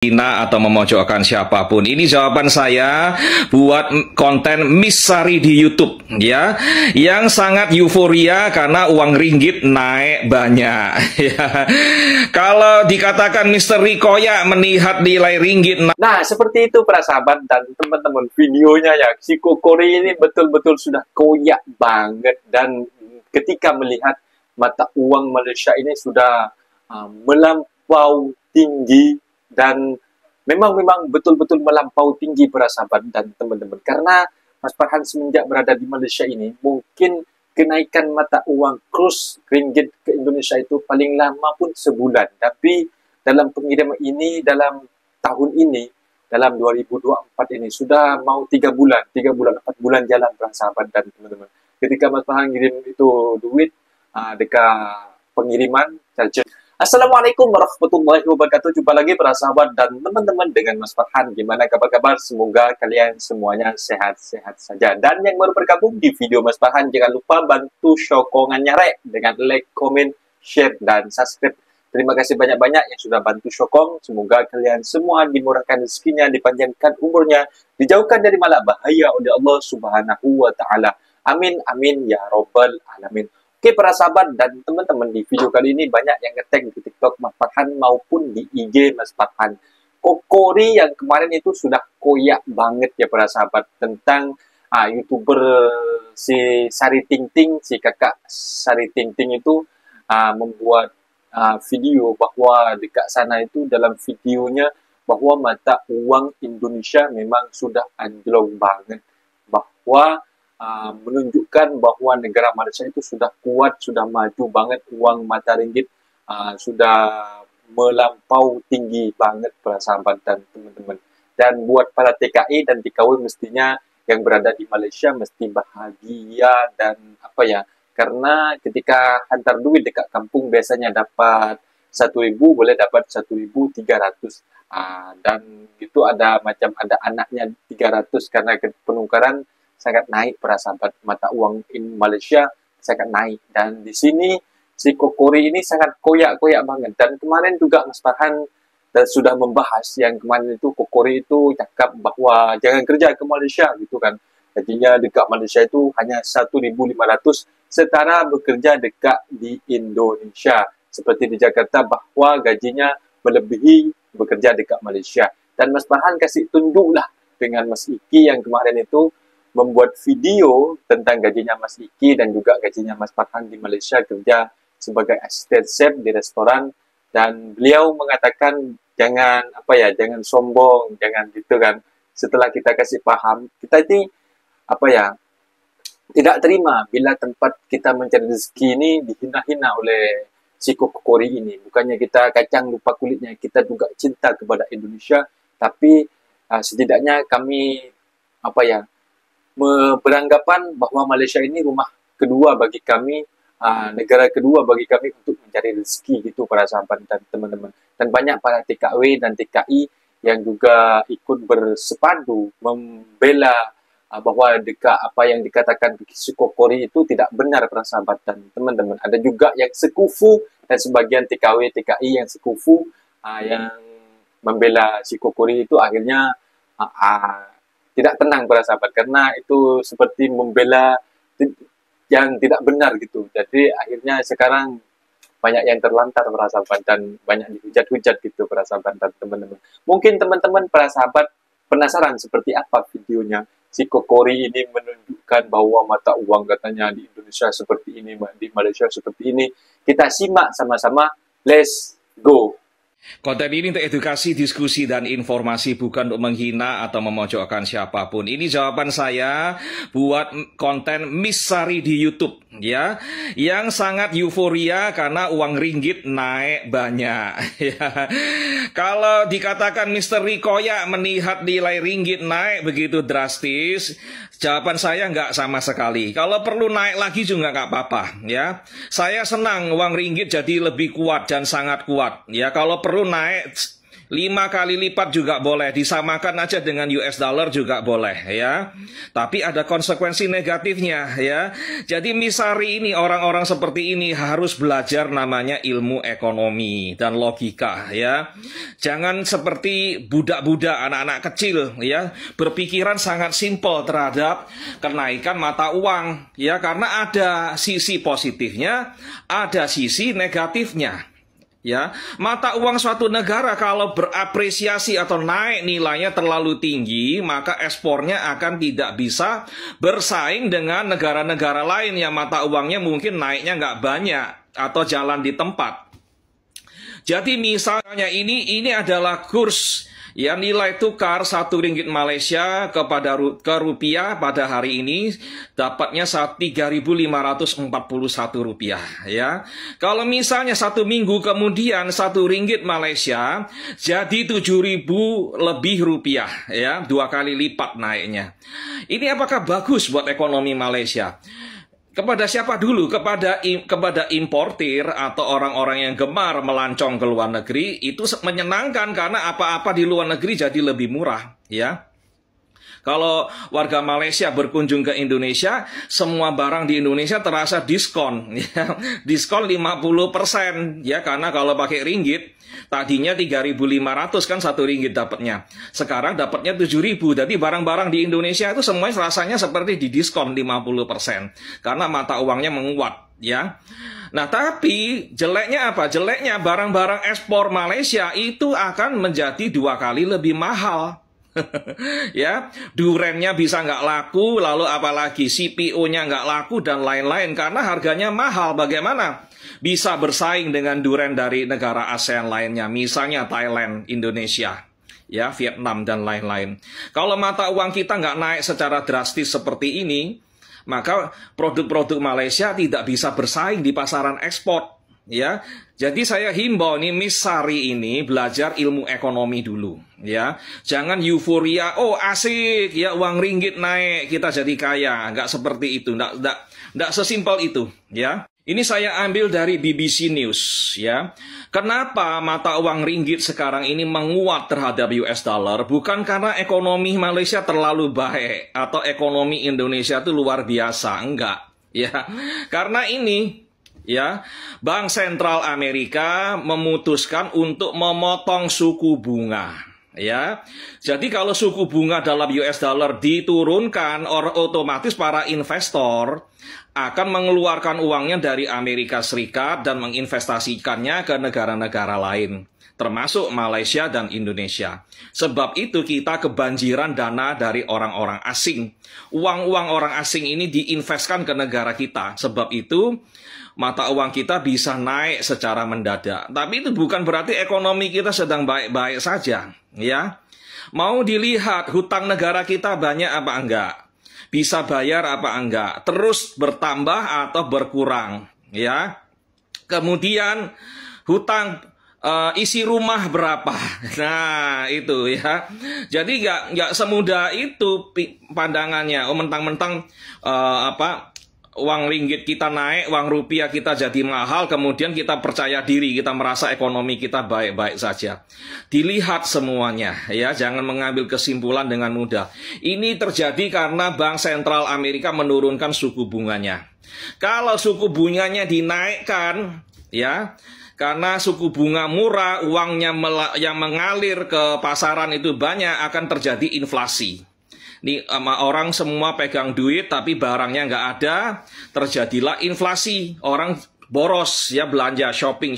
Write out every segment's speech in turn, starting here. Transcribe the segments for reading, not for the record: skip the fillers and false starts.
Hina atau memojokkan siapapun. Ini jawaban saya buat konten Miss Sari di YouTube ya, yang sangat euforia karena uang ringgit naik banyak ya. Kalau dikatakan Misteri Koyak melihat nilai ringgit Nah, seperti itu para sahabat dan teman-teman, videonya ya, si Kokori ini betul-betul sudah koyak banget. Dan ketika melihat mata uang Malaysia ini sudah melampau tinggi, dan memang betul-betul melampau tinggi para sahabat dan teman-teman. Karena Mas Farhan semenjak berada di Malaysia ini, mungkin kenaikan mata uang kurs ringgit ke Indonesia itu paling lama pun sebulan. Tapi dalam pengiriman ini, dalam tahun ini, dalam 2024 ini, sudah mau 3 bulan, 4 bulan jalan para sahabat dan teman-teman. Ketika Mas Farhan kirim itu duit dekat pengiriman, charger. Assalamualaikum warahmatullahi wabarakatuh. Jumpa lagi para sahabat dan teman-teman dengan Mas Farhan. Gimana kabar-kabar? Semoga kalian semuanya sehat-sehat saja. Dan yang baru bergabung di video Mas Farhan, jangan lupa bantu sokongannya dengan like, comment, share, dan subscribe. Terima kasih banyak-banyak yang sudah bantu sokong. Semoga kalian semua dimurahkan rezekinya, dipanjangkan umurnya, dijauhkan dari malak bahaya oleh Allah Subhanahu wa Ta'ala. Amin, amin ya Rabbal Alamin. Oke para sahabat dan teman-teman, di video kali ini banyak yang nge-tag di TikTok Mas Farhan maupun di IG Mas Farhan. Kokori yang kemarin itu sudah koyak banget ya para sahabat, tentang YouTuber si Sari Ting Ting, si kakak Sari Ting Ting itu membuat video bahwa dekat sana itu dalam videonya bahwa mata uang Indonesia memang sudah anjlok banget, bahwa menunjukkan bahwa negara Malaysia itu sudah kuat, sudah maju banget, uang mata ringgit sudah melampau tinggi banget para sahabat dan teman-teman. Dan buat para TKI dan TKW mestinya yang berada di Malaysia mesti bahagia dan karena ketika hantar duit dekat kampung biasanya dapat 1.000, boleh dapat 1.300. Dan itu ada anaknya 300 karena penukaran sangat naik para sahabat, mata uang in Malaysia sangat naik. Dan di sini si Kokori ini sangat koyak-koyak banget. Dan kemarin juga Mas Farhan sudah membahas yang kemarin itu Kokori itu cakap bahwa jangan kerja ke Malaysia gitu kan. Gajinya dekat Malaysia itu hanya 1.500 setara bekerja dekat di Indonesia. Seperti di Jakarta bahwa gajinya melebihi bekerja dekat Malaysia. Dan Mas Farhan kasih tunjuklah dengan Mas Iki yang kemarin itu membuat video tentang gajinya Mas Iki dan juga gajinya Mas Farhan di Malaysia kerja sebagai asisten chef di restoran. Dan beliau mengatakan jangan jangan sombong, jangan gitu kan. Setelah kita kasih paham, kita ini tidak terima bila tempat kita mencari rezeki ini dihina-hina oleh si Kokori ini. Bukannya kita kacang lupa kulitnya, kita juga cinta kepada Indonesia, tapi setidaknya kami beranggapan bahwa Malaysia ini rumah kedua bagi kami, negara kedua bagi kami untuk mencari rezeki gitu para sahabat dan teman-teman. Dan banyak para TKW dan TKI yang juga ikut bersepadu membela bahwa apa yang dikatakan si Kokori itu tidak benar para sahabat dan teman-teman. Ada juga yang sekufu dan sebagian TKW TKI yang sekufu yang membela si Kokori itu akhirnya tidak tenang para sahabat, karena itu seperti membela yang tidak benar gitu. Jadi akhirnya sekarang banyak yang terlantar para sahabat dan banyak dihujat-hujat gitu para sahabat dan teman-teman. Mungkin teman-teman para sahabat penasaran seperti apa videonya. Si Kokori ini menunjukkan bahwa mata uang katanya di Indonesia seperti ini, di Malaysia seperti ini. Kita simak sama-sama. Let's go. Konten ini untuk edukasi, diskusi, dan informasi, bukan untuk menghina atau memojokkan siapapun. Ini jawaban saya buat konten Miss Sari di YouTube ya, yang sangat euforia karena uang ringgit naik banyak ya. Kalau dikatakan Misteri Koyak melihat nilai ringgit naik begitu drastis, jawaban saya nggak sama sekali. Kalau perlu naik lagi juga nggak apa-apa ya. Saya senang uang ringgit jadi lebih kuat dan sangat kuat ya. Kalau perlu naik 5 kali lipat juga boleh, disamakan aja dengan US dollar juga boleh ya. Tapi ada konsekuensi negatifnya ya. Jadi Missari ini, orang-orang seperti ini harus belajar namanya ilmu ekonomi dan logika ya. Jangan seperti budak-budak, anak-anak kecil ya, berpikiran sangat simpel terhadap kenaikan mata uang ya, karena ada sisi positifnya, ada sisi negatifnya. Ya, mata uang suatu negara kalau berapresiasi atau naik nilainya terlalu tinggi, maka ekspornya akan tidak bisa bersaing dengan negara-negara lain yang mata uangnya mungkin naiknya nggak banyak atau jalan di tempat. Jadi misalnya ini adalah kurs ya, nilai tukar 1 ringgit Malaysia ke rupiah pada hari ini dapatnya 3.541 rupiah ya. Kalau misalnya 1 minggu kemudian 1 ringgit Malaysia jadi 7.000 lebih rupiah ya, 2 kali lipat naiknya. Ini apakah bagus buat ekonomi Malaysia? Kepada siapa dulu? Kepada importir atau orang-orang yang gemar melancong ke luar negeri, itu menyenangkan karena apa-apa di luar negeri jadi lebih murah, ya. Kalau warga Malaysia berkunjung ke Indonesia, semua barang di Indonesia terasa diskon, ya. Diskon 50%, ya, karena kalau pakai ringgit, tadinya 3.500 kan 1 ringgit dapatnya. Sekarang dapatnya 7.000. Jadi barang-barang di Indonesia itu semuanya rasanya seperti didiskon 50%. Karena mata uangnya menguat, ya. Nah, tapi jeleknya apa? Jeleknya barang-barang ekspor Malaysia itu akan menjadi 2 kali lebih mahal. Ya, durennya bisa nggak laku, lalu apalagi CPO-nya nggak laku dan lain-lain karena harganya mahal. Bagaimana bisa bersaing dengan duren dari negara ASEAN lainnya, misalnya Thailand, Indonesia, ya, Vietnam dan lain-lain. Kalau mata uang kita nggak naik secara drastis seperti ini, maka produk-produk Malaysia tidak bisa bersaing di pasaran ekspor. Ya, jadi saya himbau nih Missari ini belajar ilmu ekonomi dulu, ya. Jangan euforia, oh asik, ya uang ringgit naik, kita jadi kaya. Nggak seperti itu, nggak sesimpel itu, ya. Ini saya ambil dari BBC News, ya. Kenapa mata uang ringgit sekarang ini menguat terhadap US dollar? Bukan karena ekonomi Malaysia terlalu baik atau ekonomi Indonesia itu luar biasa, enggak, ya. Karena ini, ya, Bank Sentral Amerika memutuskan untuk memotong suku bunga, ya. Jadi kalau suku bunga dalam US dollar diturunkan, otomatis para investor akan mengeluarkan uangnya dari Amerika Serikat dan menginvestasikannya ke negara-negara lain, termasuk Malaysia dan Indonesia. Sebab itu kita kebanjiran dana dari orang-orang asing. Uang-uang orang asing ini diinvestkan ke negara kita. Sebab itu mata uang kita bisa naik secara mendadak. Tapi itu bukan berarti ekonomi kita sedang baik-baik saja, ya. Mau dilihat hutang negara kita banyak apa enggak? Bisa bayar apa enggak? Terus bertambah atau berkurang, ya. Kemudian hutang isi rumah berapa? Nah, itu ya. Jadi nggak semudah itu pandangannya. Oh, mentang-mentang uang ringgit kita naik, uang rupiah kita jadi mahal, kemudian kita percaya diri, kita merasa ekonomi kita baik-baik saja. Dilihat semuanya, ya, jangan mengambil kesimpulan dengan mudah. Ini terjadi karena Bank Sentral Amerika menurunkan suku bunganya. Kalau suku bunganya dinaikkan, ya, karena suku bunga murah, uangnya yang mengalir ke pasaran itu banyak, akan terjadi inflasi. Nih, orang semua pegang duit tapi barangnya nggak ada, terjadilah inflasi. Orang boros, ya, belanja, shopping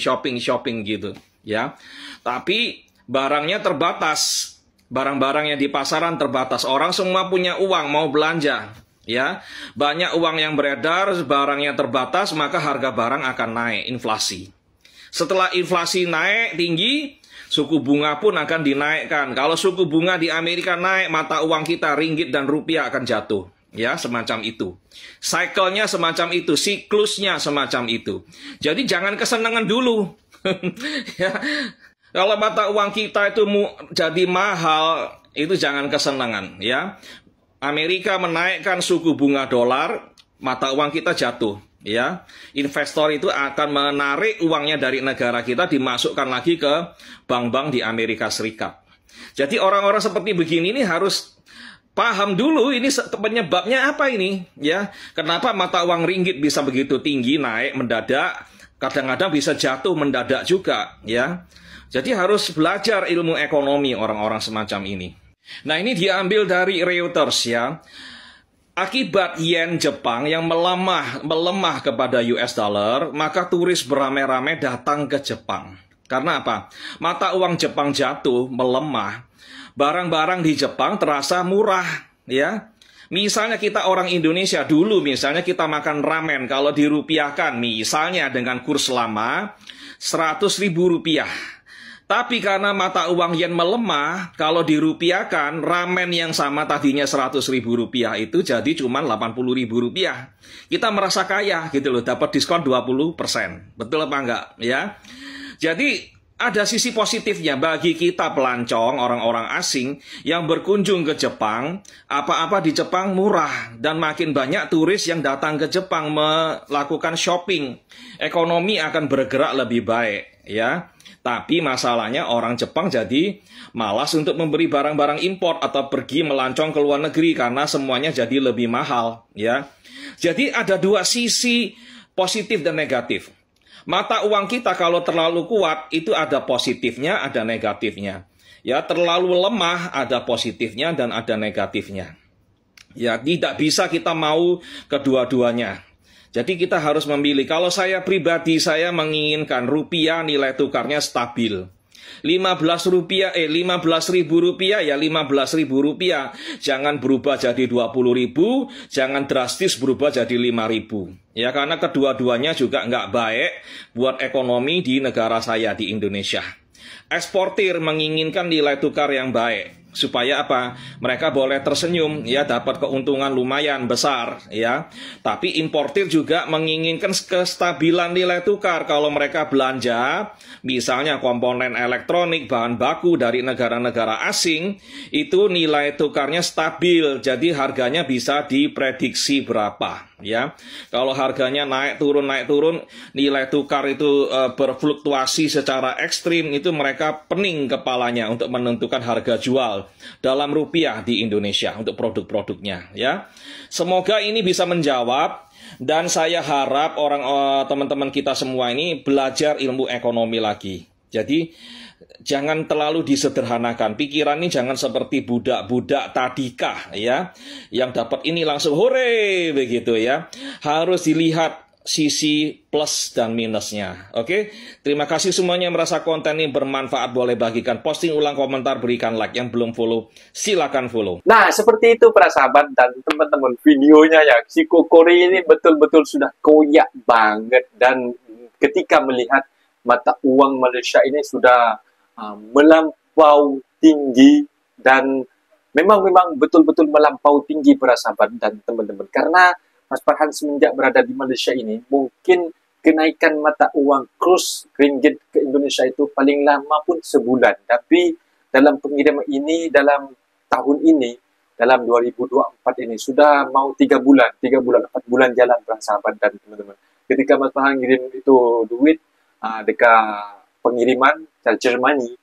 gitu, ya. Tapi barangnya terbatas, barang-barang yang di pasaran terbatas. Orang semua punya uang mau belanja, ya. Banyak uang yang beredar, barangnya terbatas, maka harga barang akan naik, inflasi. Setelah inflasi naik tinggi, suku bunga pun akan dinaikkan. Kalau suku bunga di Amerika naik, mata uang kita ringgit dan rupiah akan jatuh. Ya, semacam itu. Cycle-nya semacam itu, siklusnya semacam itu. Jadi jangan kesenangan dulu. Ya. Kalau mata uang kita itu jadi mahal, itu jangan kesenangan, ya. Amerika menaikkan suku bunga dolar, mata uang kita jatuh. ya. Investor itu akan menarik uangnya dari negara kita dimasukkan lagi ke bank-bank di Amerika Serikat. Jadi orang-orang seperti begini ini harus paham dulu ini penyebabnya apa ini, ya. Kenapa mata uang ringgit bisa begitu tinggi, naik mendadak, kadang-kadang bisa jatuh mendadak juga, ya. Jadi harus belajar ilmu ekonomi orang-orang semacam ini. Nah, ini diambil dari Reuters, ya. Akibat yen Jepang yang melemah kepada US dollar, maka turis beramai-ramai datang ke Jepang. Karena apa? Mata uang Jepang jatuh, melemah. Barang-barang di Jepang terasa murah, ya. Misalnya kita orang Indonesia dulu, misalnya kita makan ramen, kalau dirupiahkan, misalnya dengan kurs lama, 100.000 rupiah. Tapi karena mata uang yen melemah, kalau dirupiahkan, ramen yang sama tadinya 100.000 rupiah itu jadi cuma 80.000 rupiah. Kita merasa kaya gitu loh, dapat diskon 20%. Betul apa enggak? Ya. Jadi ada sisi positifnya bagi kita pelancong, orang-orang asing yang berkunjung ke Jepang. Apa-apa di Jepang murah dan makin banyak turis yang datang ke Jepang melakukan shopping. Ekonomi akan bergerak lebih baik, ya. Tapi masalahnya orang Jepang jadi malas untuk memberi barang-barang impor atau pergi melancong ke luar negeri karena semuanya jadi lebih mahal, ya. Jadi ada dua sisi positif dan negatif. Mata uang kita kalau terlalu kuat itu ada positifnya, ada negatifnya. Ya, terlalu lemah ada positifnya dan ada negatifnya. Ya, tidak bisa kita mau kedua-duanya. Jadi kita harus memilih. Kalau saya pribadi, saya menginginkan rupiah nilai tukarnya stabil. 15.000 rupiah ya 15.000 rupiah. Jangan berubah jadi 20.000, jangan drastis berubah jadi 5.000. Ya, karena kedua-duanya juga nggak baik buat ekonomi di negara saya di Indonesia. Eksportir menginginkan nilai tukar yang baik. Supaya apa? Mereka boleh tersenyum, ya, dapat keuntungan lumayan besar, ya. Tapi importir juga menginginkan kestabilan nilai tukar. Kalau mereka belanja, misalnya komponen elektronik, bahan baku dari negara-negara asing, itu nilai tukarnya stabil, jadi harganya bisa diprediksi berapa, ya. Kalau harganya naik turun, nilai tukar itu berfluktuasi secara ekstrim, itu mereka pening kepalanya untuk menentukan harga jual dalam rupiah di Indonesia untuk produk-produknya, ya. Semoga ini bisa menjawab dan saya harap teman-teman kita semua ini belajar ilmu ekonomi lagi. Jadi jangan terlalu disederhanakan. Pikiran ini jangan seperti budak-budak tadika, ya, yang dapat ini langsung hore begitu, ya. Harus dilihat sisi plus dan minusnya. Oke, terima kasih semuanya yang merasa konten ini bermanfaat. Boleh bagikan, posting ulang, komentar, berikan like. Yang belum follow, silakan follow. Nah, seperti itu para sahabat dan teman-teman, videonya ya. Si Kokori ini betul-betul sudah koyak banget. Dan ketika melihat mata uang Malaysia ini sudah melampau tinggi, dan memang betul-betul melampau tinggi para sahabat dan teman-teman. Karena Mas Farhan semenjak berada di Malaysia ini, mungkin kenaikan mata uang kurs ringgit ke Indonesia itu paling lama pun sebulan. Tapi dalam pengiriman ini, dalam tahun ini, dalam 2024 ini, sudah mau 3 bulan, 4 bulan jalan para sahabat dan teman-teman. Ketika Mas Farhan kirim itu duit dekat pengiriman, charger money,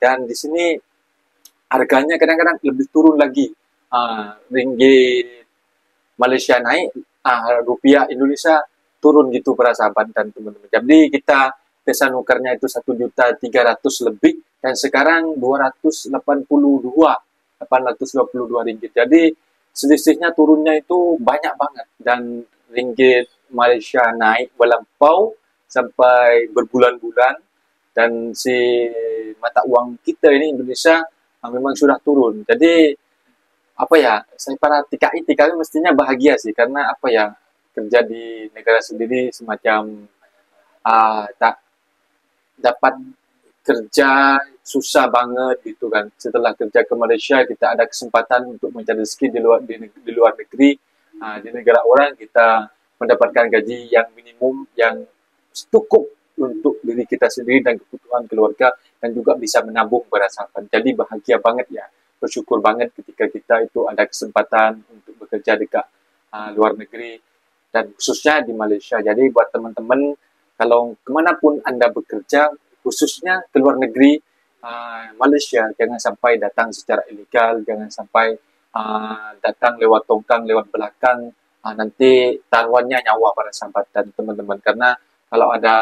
dan di sini harganya kadang-kadang lebih turun lagi. Ringgit Malaysia naik, rupiah Indonesia turun gitu para sahabat dan teman-teman. Jadi kita pesan nukarnya itu 1.300.000 lebih, dan sekarang 822 ringgit. Jadi selisihnya turunnya itu banyak banget, dan ringgit Malaysia naik melampau sampai berbulan-bulan, dan si mata uang kita ini Indonesia memang sudah turun. Jadi apa ya, saya para TKI mestinya bahagia sih, karena apa ya, kerja di negara sendiri semacam tak dapat kerja susah banget gitu kan. Setelah kerja ke Malaysia, kita ada kesempatan untuk mencari rezeki di luar negeri. Di negara orang kita mendapatkan gaji yang minimum, yang cukup untuk diri kita sendiri dan kebutuhan keluarga, dan juga bisa menabung pada sahabat. Jadi bahagia banget ya. Bersyukur banget ketika kita itu ada kesempatan untuk bekerja dekat luar negeri. dan khususnya di Malaysia. Jadi buat teman-teman, kalau kemanapun Anda bekerja, khususnya ke luar negeri, Malaysia, jangan sampai datang secara ilegal, jangan sampai datang lewat tongkang, lewat belakang, nanti taruhannya nyawa para sahabat dan teman-teman. Karena kalau ada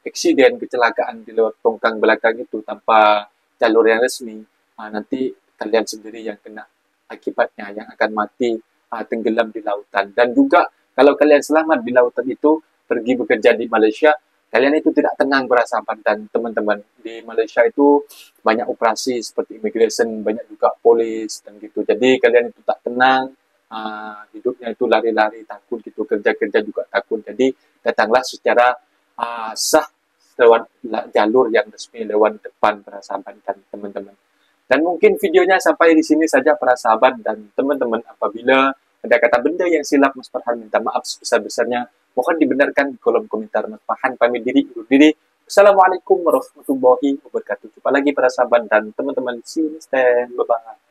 eksiden, kecelakaan di lewat tongkang belakang itu tanpa jalur yang resmi, nanti kalian sendiri yang kena akibatnya, yang akan mati tenggelam di lautan. Dan juga kalau kalian selamat di lautan itu, pergi bekerja di Malaysia, kalian itu tidak tenang para sahabat dan teman-teman. Di Malaysia itu banyak operasi seperti immigration, banyak juga polis dan gitu. Jadi kalian itu tak tenang, hidupnya itu lari-lari, takut gitu, kerja-kerja juga takut. Jadi datanglah secara sah lewat jalur yang resmi, lewat depan para sahabat dan teman-teman. Dan mungkin videonya sampai di sini saja para sahabat dan teman-teman. Apabila ada kata benda yang silap, Mas Farhan minta maaf sebesar-besarnya. Mohon dibenarkan di kolom komentar. Mas Farhan pamit diri, undur diri. Assalamualaikum warahmatullahi wabarakatuh. Jumpa lagi para sahabat dan teman-teman. See you next time. Bye-bye.